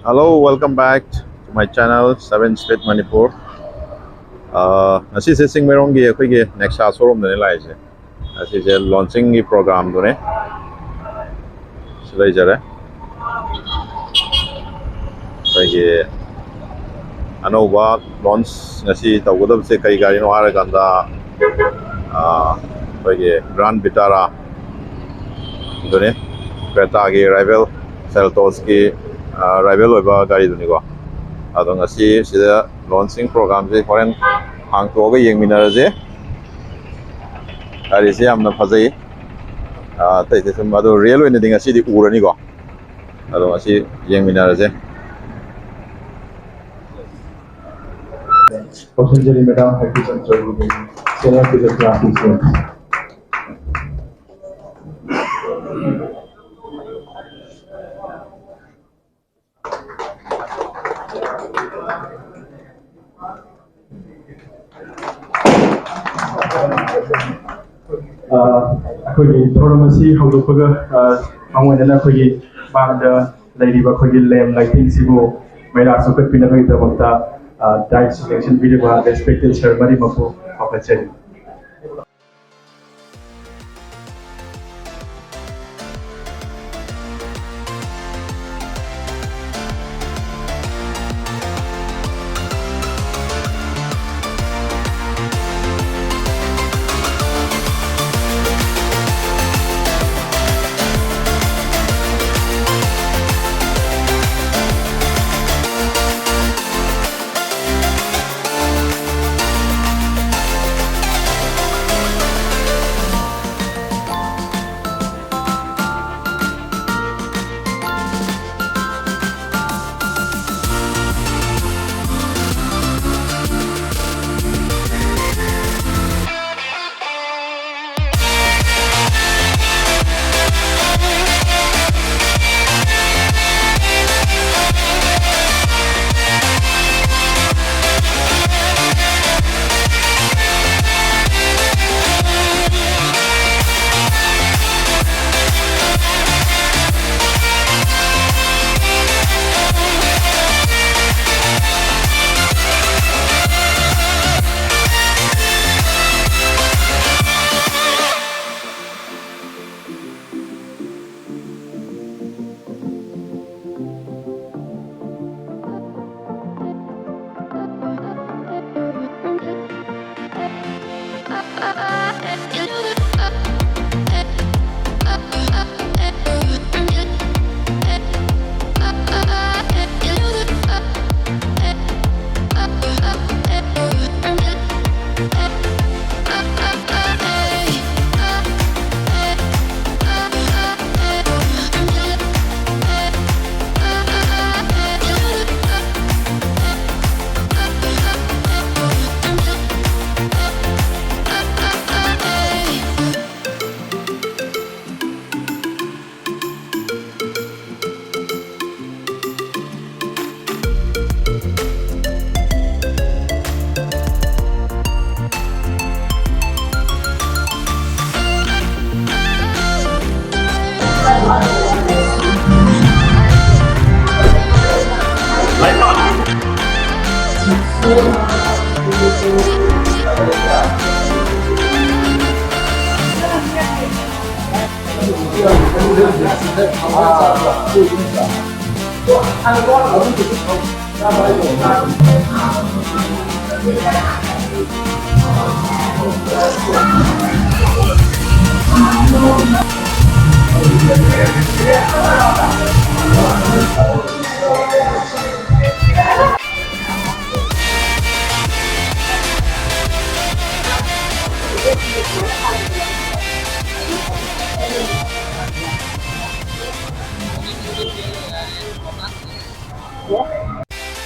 Hello, welcome back to my channel 7 Street Manipur. Ngasi se Chingmeirong gi akhoi gi Nexa showroom ne lai je. Ngasi je launching gi program do ne. Silai jare. Akhoi gi anova launch ngasi tawgodab se kai gari no ara ganda akhoi gi Grand Vitara do ne. Creta gi rival Seltos gi rival oiba gari do ni go. Adong ngasi sida launching program je foreign hang to ga yengminar je gari se amna phajai tai te sum ado real oina ding ngasi di urani go ado ngasi yengminar je Passenger madam happy control with senior physiotherapy. ꯑꯩꯈꯣꯏꯒꯤ ꯊꯧꯔꯝ ꯑꯁꯤ ꯍꯧꯗꯣꯛꯄꯒ ꯃꯉꯣꯟꯗꯅ ꯑꯩꯈꯣꯏꯒꯤ ꯃꯥꯡꯗ ꯂꯩꯔꯤꯕ ꯑꯩꯈꯣꯏꯒꯤ ꯂꯦꯝ ꯂꯥꯏꯇꯤꯡꯁꯤꯕꯨ ꯃꯩꯔꯥ ꯆꯥꯎꯈꯠꯄꯤꯅꯕꯒꯤꯗꯃꯛꯇ ꯗꯥꯏꯠ ꯌꯦꯡꯁꯤꯟꯕꯤꯔꯤꯕ ꯔꯦꯁꯄꯦꯛꯇꯦꯗ ꯁꯔ ꯃꯔꯤꯃꯛꯄꯨ ꯈꯣꯝꯒꯠꯆꯔꯤ.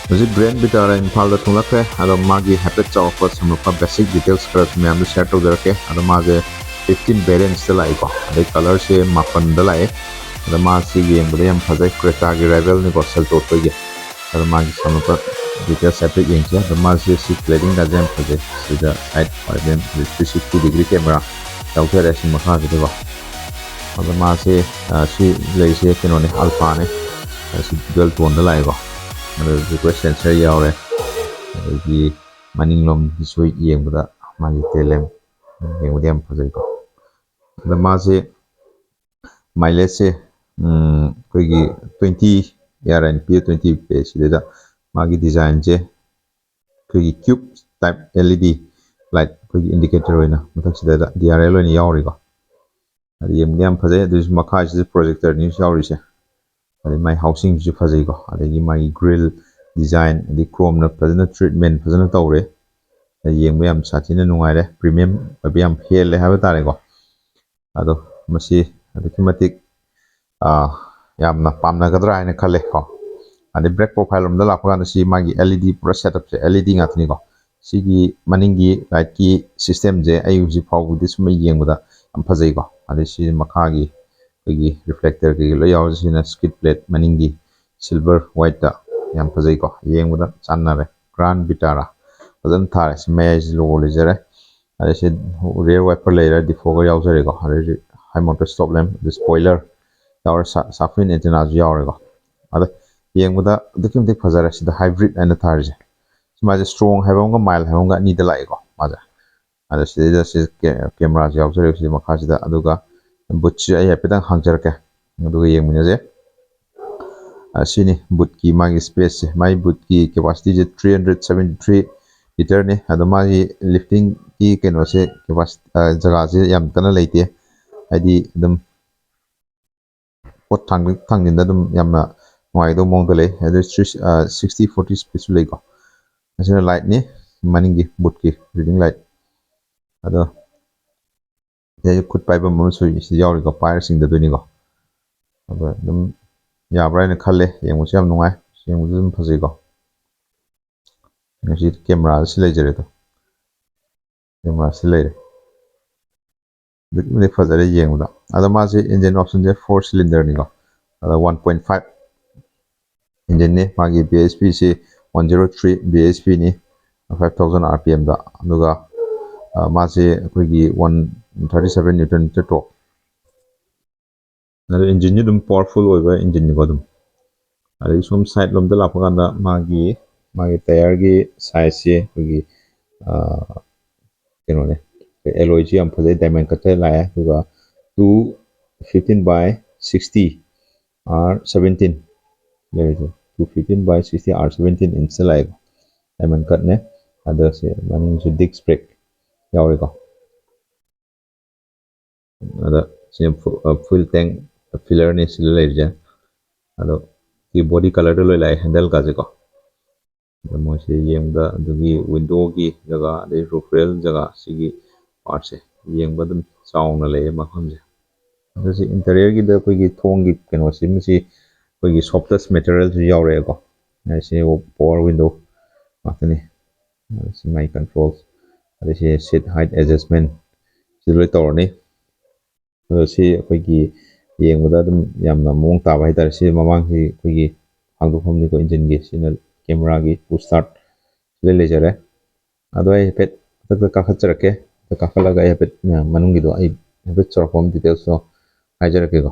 Visit Grand Vitara Imphal da thunglakre ado magi hapet chawpa samrupa basic details khara myam da share tawjarake ado mage 15 variants da lai ko ade color se mapan da lai ado ma si yeng bada yam phajai Creta gi rival ni gosal to to ge ado magi samrupa details set yeng che ado ma si cladding da jam phajai sida side organ 360-degree camera tawjare si makha de ba ado ma si lei se kino ne alpha ne si dual tone da lai ko request sensor yaure gi maning lom gi soi yeng da magi telem yeng da am phajai ko da ma se mileage se koi gi 20 yaran p 20 pe si da magi design je koi gi cube type led light koi gi indicator oina mathak sida da drl oina yauri ko adi yeng da am phajai adu makha si projector ni yauri se adi mai housing ji phajai ko adi mai grill design adi chrome na phajana treatment phajana tawre yeng ba am sathina nungai re premium ba yam hele ha ba tare ko ado masi adi kimatik yamna pamna gadra haina khale ko adi brake profile rom da la pha si magi led pura setup se led ngatni ko sigi maningi light ki system je ayu ji phau di suma yengda am phajai ko adi si makha gi gi reflector gi lo yaw sina skid plate maningi silver white da yam phajai ko yengda channare grand vitara padan thar si may lo le jare adi si rear wiper layer defogger yaw jare ko adi high mounted stop lamp the spoiler yaw safin antenna yaw re ko adi yengda dukim dik phajare si hybrid and thar je ma strong haibam mild haibam ni da lai ko ma ada sida si camera yaw jare si makha sida aduga butchi ai hapetan hangjar ke aduga yengmina je asini boot ki magi space mai boot ki capacity je 373 liter ne adu magi lifting ki keno se capacity jaga je yam kana leite adi dum pot thangin da dum yamna ngai do mong da le adu 60 40 space le ko asina light ni maningi boot ki reading light ado ye khut pai ba mo su si yaw ko pair sing da duni ko aba dum yabra ne khalle yemu yam nungai yemu dum phajai ko ngasi camera si le jare to camera si le dik phajare yemu da ada ma se engine option je 4 cylinder ni ko ada 1.5 engine ne magi bhp se 103 bhp ni 5000 rpm da aduga ma se koi gi 137 newton meter torque na engine ni dum powerful oi ba engine ni ko dum ari som side lom da la pa da magi tire gi size se koi gi keno ne alloy ji am phajai diamond cut la ya aduga 215 by 60 r17 there is 215 by 60 r17 inch la diamond cut ne ada se maning su disc brake yauri ko ada se full tank filler ni sil le ja ado ki body color lo lai handle ka je ko da mo se yeng da dugi window gi jaga de roof rail jaga sigi part se yeng ba dum sound na le ma kham je da se interior gi da koi gi thong gi keno sim si koi gi softest material ju yaure ko na se power window matani si my controls ada se seat height adjustment si lo torni si koi gi yengda dum yamna mong ta bai tar si mamang si koi gi hangdu phomni ko engine gi signal camera gi push start le jare ado ai pet ta ka khachra ke ta ka khala ga ai pet manung gi do ai pet chor form details so ai jare ke go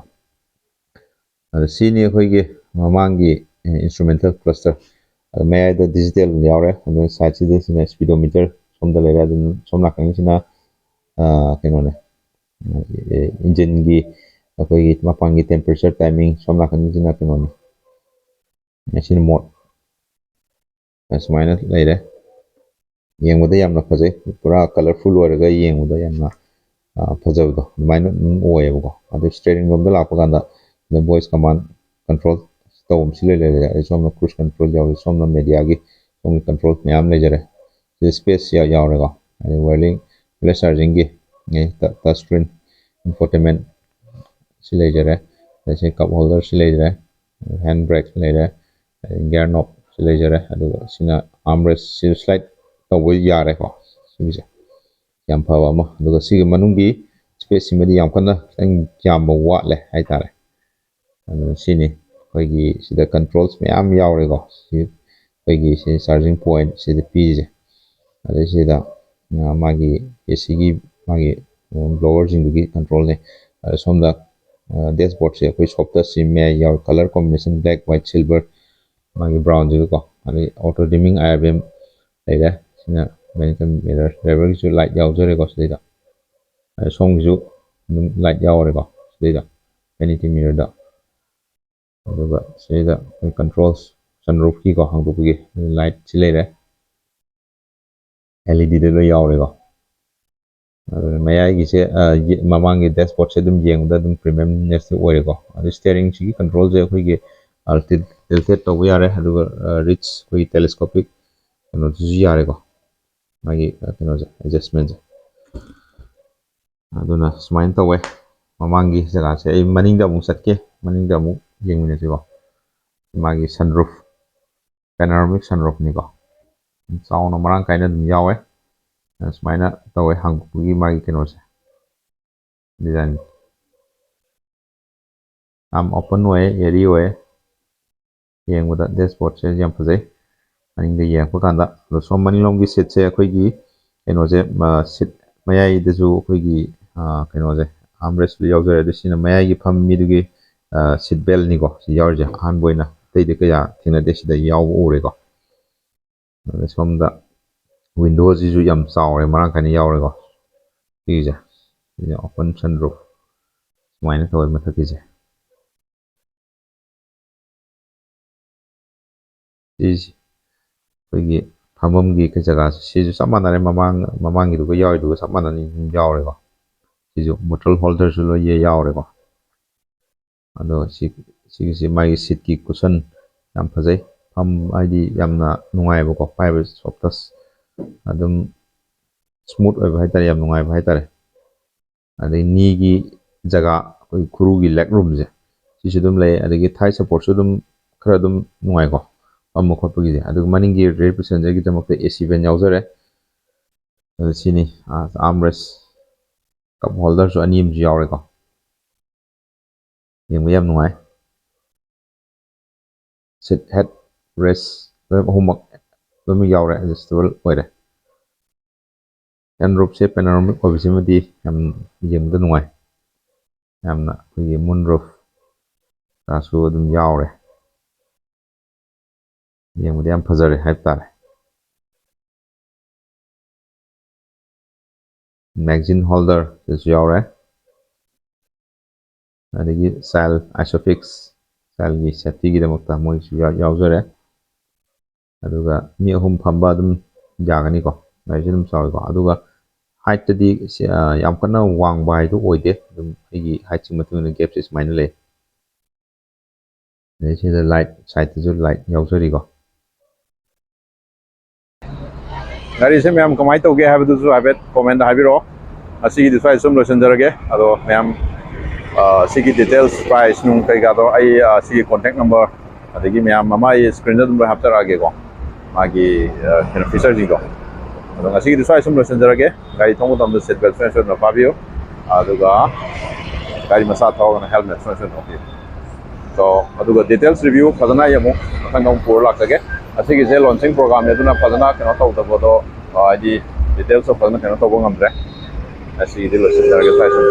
ado si ni koi gi mamang gi instrumental cluster may the digital yaure ado side si this speedometer som da le ra dum som la kang sina keno ne engine gi koi gi mapang gi temperature timing som la kang sina keno ne machine mode asmaina leire yengda yamna phajai pura colorful oraga yengda yamna phajabdo maina oye ko adu steering rom da la pa ganda the voice command control tom sile le somna cruise control yaw somna media gi som control myam le jare space ya yaw re ko ani whirling flash charging gi touch screen infotainment sile jare se cup holder sile jare hand brake sile jare gear knob sile jare adu sina armrest slide tawbo yare ko sibise yam phawa ma aduga sigi manungi space simadi yam kana tang yam wa le hai tare adu sini koi gi sida controls me am yawre ko si koi gi si charging point sida pije adu sida magi AC gi magi blower jing gi control ne somda dashboard se koi shop ta sim me your color combination black white silver magi brown ju ko ani auto dimming IBM leire sina mechanical mirror level ju light yaw jore ko sida song ju light yaw re ko sida vanity mirror da aduga sida controls sunroof ki ko hang bu gi light chi leire LED de lo yaw re ko mayai gi se mamang gi dashboard se dum yeng da dum premium nes se ore ko adu steering chi control je khoi gi tilt to bu yare aduga reach khoi telescopic kano ju yare ko magi kano je adjustment je aduna smain to we mamang gi jaga se ai maning da mu satke maning da mu yeng ne ko magi sunroof panoramic sunroof ni ko sound marang kaina dum yawe smaina to we hang bu gi magi kano se design am open way area way yengbuda dashboard se yam phajai maning de yengpa kanda lo som maning lom gi sit se akhoi gi keno je sit mayai de ju akhoi gi keno je armrest li yaw jare de sina mayai gi pham mi du gi seat belt ni ko si yaw je han boina tei de kaya thina de sida yaw ure ko som da windows ji ju yam chaw re marang kani yaw re ko ti je open sunroof maina toy mathaki je is ꯑꯩꯈꯣꯏꯒꯤ ꯐꯝꯐꯝꯒꯤ ꯀꯩ ꯖꯒꯥ ꯁꯤꯁꯨ ꯆꯞ ꯃꯥꯟꯅꯔꯦ ꯃꯃꯥꯡꯒꯤꯗꯨꯒ ꯌꯥꯎꯔꯤꯗꯨꯒ ꯆꯞ ꯃꯥꯟꯅꯅꯤ ꯌꯥꯎꯔꯦꯀꯣ ꯁꯤꯁꯨ ꯕꯣꯇꯜ ꯍꯣꯜꯗꯔꯁꯨ ꯂꯣꯏ ꯌꯥꯎꯔꯦꯀꯣ ꯑꯗꯣ ꯁꯤꯒꯤꯁꯤ ꯃꯥꯒꯤ ꯁꯤꯠꯀꯤ ꯀꯨꯁꯟ ꯌꯥꯝ ꯐꯖꯩ ꯐꯝ ꯍꯥꯏꯗꯤ ꯌꯥꯝꯅ ꯅꯨꯡꯉꯥꯏꯕꯀꯣ ꯄꯥꯏꯕ ꯁꯣꯐꯇꯁ ꯑꯗꯨꯝ ꯁ꯭ꯃꯨꯠ ꯑꯣꯏꯕ ꯍꯥꯏꯇꯥꯔꯦ ꯌꯥꯝ ꯅꯨꯡꯉꯥꯏꯕ ꯍꯥꯏꯇꯥꯔꯦ ꯑꯗꯩ ꯅꯤꯒꯤ ꯖꯒꯥ ꯑꯩꯈꯣꯏ ꯈꯨꯔꯨꯒꯤ ꯂꯦꯛ ꯔꯨꯝꯁꯦ ꯁꯤꯁꯨ ꯑꯗꯨꯝ ꯂꯩ ꯑꯗꯒꯤ ꯊꯥꯏ ꯁꯞꯄꯣꯔꯠꯁꯨ ꯑꯗꯨꯝ ꯈꯔ ꯑꯗꯨꯝ ꯅꯨꯡꯉꯥꯏꯀꯣ ꯐꯝꯕ ꯈꯣꯠꯄꯒꯤꯁꯦ ꯑꯗꯨꯒ ꯃꯅꯤꯡꯒꯤ ꯔꯦꯌꯔ ꯄꯦꯁꯦꯟꯖꯔꯒꯤꯗꯃꯛꯇ AC ꯚꯦꯟ ꯌꯥꯎꯖꯔꯦ ꯑꯗꯨ ꯁꯤꯅꯤ ꯑꯥꯔꯝꯔꯦꯁ ꯀꯞ ꯍꯣꯜꯗꯔꯁꯨ ꯑꯅꯤ ꯑꯃꯁꯨ ꯌꯥꯎꯔꯦꯀꯣ ꯌꯦꯡꯕ ꯌꯥꯝ ꯅꯨꯡꯉꯥꯏ ꯁꯤꯠ ꯍꯦꯠ ꯔꯦꯁ ꯂꯣꯏꯅ ꯑꯍꯨꯝꯃꯛ ꯂꯣꯏꯅꯃꯛ ꯌꯥꯎꯔꯦ ꯑꯦꯗꯖꯁꯇꯦꯕꯜ ꯑꯣꯏꯔꯦ ꯁꯟꯔꯨꯐꯁꯦ ꯄꯦꯅꯣꯔꯥꯃꯤꯛ ꯑꯣꯏꯕꯁꯤꯃꯗꯤ ꯌꯥꯝ ꯌꯦꯡꯕꯗ ꯅꯨꯡꯉꯥꯏ ꯌꯥꯝꯅ ꯑꯩꯈꯣꯏꯒꯤ ꯃꯨꯟ ꯔꯨꯐ ꯀꯥꯁꯨ ꯑꯗꯨꯝ ꯌꯥꯎꯔꯦ ꯌꯦꯡꯕꯗ ꯌꯥꯝ ꯐꯖꯔꯦ ꯍꯥꯏꯕ ꯇꯥꯔꯦ ꯃꯦꯒꯖꯤꯟ ꯍꯣꯜꯗꯔ ꯁꯤꯁꯨ ꯌꯥꯎꯔꯦ ꯑꯗꯒꯤ ꯆꯥꯏꯜ ꯑꯥꯏꯁꯣꯐꯤꯛꯁ ꯆꯥꯏꯜꯒꯤ ꯁꯦꯐꯇꯤꯒꯤꯗꯃꯛꯇ ꯃꯣꯏꯁꯨ ꯌꯥꯎꯖꯔꯦ ꯑꯗꯨꯒ ꯃꯤ ꯑꯍꯨꯝ ꯐꯝꯕ ꯑꯗꯨꯝ ꯌꯥꯒꯅꯤꯀꯣ ꯒꯥꯔꯤꯁꯦ ꯑꯗꯨꯝ ꯆꯥꯎꯋꯤꯀꯣ ꯑꯗꯨꯒ ꯍꯥꯏꯠꯇꯗꯤ ꯌꯥꯝ ꯀꯟꯅ ꯋꯥꯡꯕ ꯍꯥꯏꯗꯨ ꯑꯣꯏꯗꯦ ꯑꯗꯨꯝ ꯑꯩꯒꯤ ꯍꯥꯏꯠꯁꯤꯒꯤ ꯃꯇꯨꯡ ꯏꯟꯅ ꯒꯦꯞꯁꯦ ꯁꯨꯃꯥꯏꯅ ꯂꯩ ꯑꯗꯩ ꯁꯤꯗ ꯂꯥꯏꯠ ꯁꯥꯏꯠꯇꯁꯨ ꯂꯥꯏꯠ ꯌꯥꯎꯖꯔꯤꯀꯣ ꯒꯥꯔꯤꯁꯦ ꯃꯌꯥꯝ ꯀꯃꯥꯏꯅ ꯇꯧꯒꯦ ꯍꯥꯏꯕꯗꯨꯁꯨ ꯍꯥꯏꯐꯦꯠ ꯀꯣꯃꯦꯟꯗ ꯍꯥꯏꯕꯤꯔꯛꯑꯣ ꯑꯁꯤꯒꯤꯗꯤ ꯁ꯭ꯋꯥꯏ ꯁꯨꯝ ꯂꯣꯏꯁꯤꯟꯖꯔꯒꯦ ꯑꯗꯣ ꯃꯌꯥꯝ ꯁꯤꯒꯤ ꯗꯤꯇꯦꯜꯁ ꯄ꯭ꯔꯥꯏꯁ ꯅꯨꯡ ꯀꯩꯀꯥꯗꯣ ꯑꯩ ꯁꯤꯒꯤ ꯀꯣꯟꯇꯦꯛ ꯅꯝꯕꯔ ꯑꯗꯒꯤ ꯃꯌꯥꯝ ꯑꯃ ꯑꯩ ꯁ꯭ꯀ꯭ꯔꯤꯟꯗ ꯑꯗꯨꯝ ꯍꯥꯞꯆꯔꯛꯑꯒꯦꯀꯣ ꯃꯥꯒꯤ ꯀꯩꯅꯣ ꯐꯤꯆꯔꯁꯤꯡꯗꯣ ꯑꯗꯣ ꯉꯁꯤꯒꯤꯗꯤ ꯁ꯭ꯋꯥꯏ ꯁꯨꯝ ꯂꯣꯏꯁꯤꯟꯖꯔꯒꯦ ꯒꯥꯔꯤ ꯊꯧꯕ ꯃꯇꯝꯗ ꯁꯤꯠ ꯕꯦꯜꯠ ꯁꯣꯏꯗꯅ ꯁꯣꯏꯗꯅ ꯄꯥꯕꯤꯌꯨ ꯑꯗꯨꯒ ꯒꯥꯔꯤ ꯃꯆꯥ ꯊꯧꯔꯒꯅ ꯍꯦꯜꯃꯦꯠ ꯁꯣꯏꯗꯅ ꯁꯣꯏꯗꯅ ꯎꯞꯄꯤꯌꯨ ꯁꯣ ꯑꯗꯨꯒ ꯗꯤꯇꯦꯜꯁ ꯔꯤꯚꯤꯌꯨ ꯐꯖꯅ ꯑꯩ ꯑꯃꯨꯛ ꯃꯊꯪꯗ ꯑꯃꯨꯛ ꯄꯨꯔ ꯂꯥꯛꯆꯒꯦ ꯑꯁꯤꯒꯤꯁꯦ ꯂꯣꯟꯆꯤꯡ ꯄ꯭ꯔꯣꯒ꯭ꯔꯥꯝꯅꯦ ꯑꯗꯨꯅ ꯐꯖꯅ ꯀꯩꯅꯣ ꯇꯧꯗꯕꯗꯣ ꯍꯥꯏꯗꯤ ꯗꯤꯇꯦꯜꯁꯇꯣ ꯐꯖꯅ ꯀꯩꯅꯣ ꯇꯧꯕ ꯉꯝꯗ꯭ꯔꯦ ꯑꯁꯤꯒꯤꯗꯤ ꯂꯣꯏꯁꯤꯟꯖꯔꯒꯦ ꯁ꯭ꯋꯥꯏ ꯁꯨꯝ